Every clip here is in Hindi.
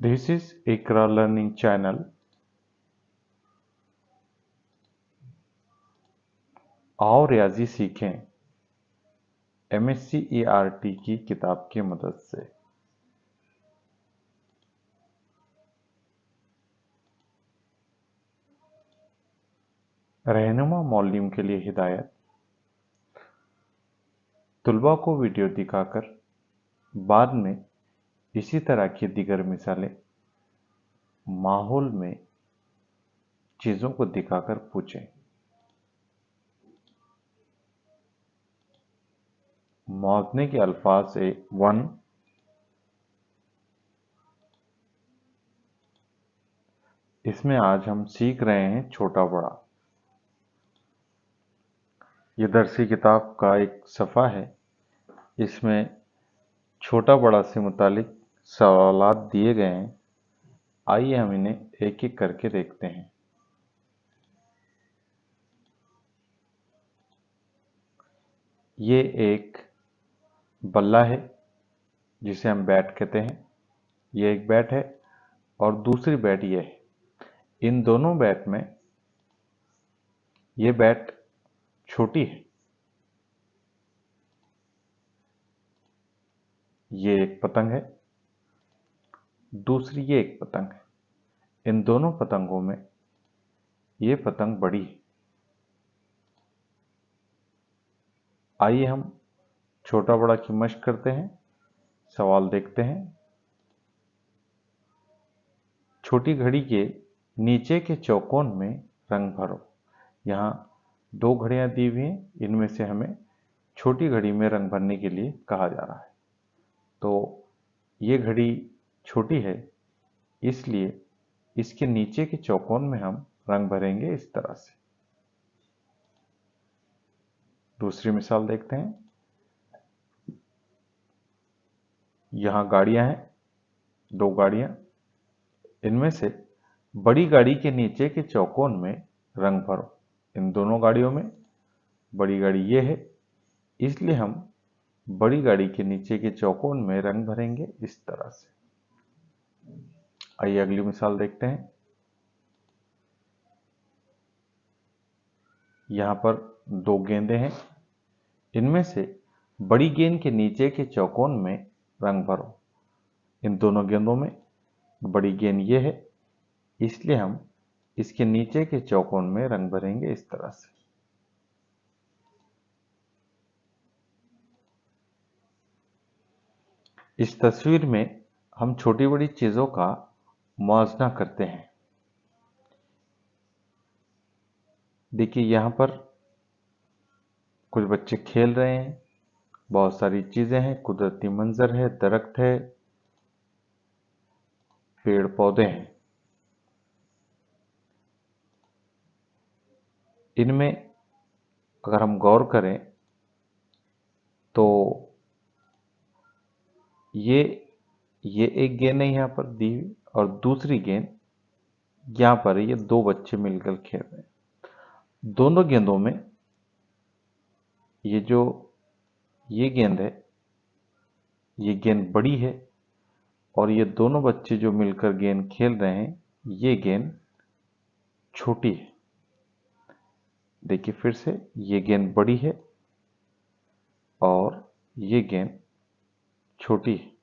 This is Ikra Learning Channel. आओ रियाजी सीखें MSc ERT की किताब की मदद से। रहनुमा मौलवी के लिए हिदायत। तुलबा को वीडियो दिखाकर बाद में इसी तरह की दीगर मिसालें माहौल में चीज़ों को दिखाकर पूछें। मौजने के अल्फाज से 1, इसमें आज हम सीख रहे हैं छोटा बड़ा। ये दरसी किताब का एक सफ़ा है, इसमें छोटा बड़ा से मुतालिक सवालात दिए गए हैं। आइए हम इन्हें एक एक करके देखते हैं। ये एक बल्ला है जिसे हम बैट कहते हैं। ये एक बैट है और दूसरी बैट ये है। इन दोनों बैट में ये बैट छोटी है। ये एक पतंग है, दूसरी ये एक पतंग है। इन दोनों पतंगों में ये पतंग बड़ी है। आइए हम छोटा बड़ा की मशक करते हैं। सवाल देखते हैं। छोटी घड़ी के नीचे के चौकोन में रंग भरो। यहाँ 2 घड़ियाँ दी हुई हैं, इनमें से हमें छोटी घड़ी में रंग भरने के लिए कहा जा रहा है। तो ये घड़ी छोटी है, इसलिए इसके नीचे के चौकोन में हम रंग भरेंगे इस तरह से। दूसरी मिसाल देखते हैं। यहाँ गाड़ियाँ हैं, 2 गाड़ियाँ। इनमें से बड़ी गाड़ी के नीचे के चौकोन में रंग भरो। इन दोनों गाड़ियों में बड़ी गाड़ी ये है, इसलिए हम बड़ी गाड़ी के नीचे के चौकोन में रंग भरेंगे इस तरह से। आइए अगली मिसाल देखते हैं। यहाँ पर 2 गेंदें हैं, इनमें से बड़ी गेंद के नीचे के चौकोन में रंग भरो। इन दोनों गेंदों में बड़ी गेंद ये है, इसलिए हम इसके नीचे के चौकोन में रंग भरेंगे इस तरह से। इस तस्वीर में हम छोटी बड़ी चीज़ों का मुआवजा करते हैं। देखिए यहाँ पर कुछ बच्चे खेल रहे हैं, बहुत सारी चीज़ें हैं, कुदरती मंजर है, दरख्त है, पेड़ पौधे हैं। इनमें अगर हम गौर करें तो ये एक गेंद है यहाँ पर दी हुई, और दूसरी गेंद यहाँ पर ये 2 बच्चे मिलकर खेल रहे हैं। दोनों गेंदों में ये गेंद है, ये गेंद बड़ी है, और ये दोनों बच्चे जो मिलकर गेंद खेल रहे हैं, ये गेंद छोटी है। देखिए फिर से, ये गेंद बड़ी है और ये गेंद छोटी है।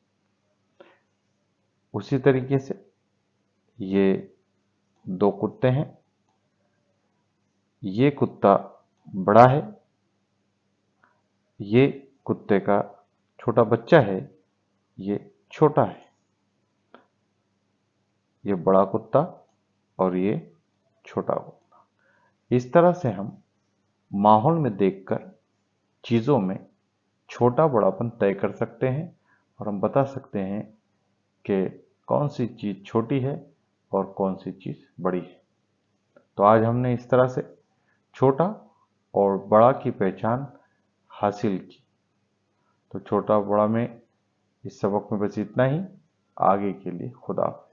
उसी तरीके से ये 2 कुत्ते हैं, ये कुत्ता बड़ा है, ये कुत्ते का छोटा बच्चा है, ये छोटा है। ये बड़ा कुत्ता और ये छोटा कुत्ता। इस तरह से हम माहौल में देखकर चीज़ों में छोटा बड़ापन तय कर सकते हैं और हम बता सकते हैं कि कौन सी चीज़ छोटी है और कौन सी चीज़ बड़ी है। तो आज हमने इस तरह से छोटा और बड़ा की पहचान हासिल की। तो छोटा बड़ा में इस सबक में बस इतना ही। आगे के लिए खुदा हाफ़िज़।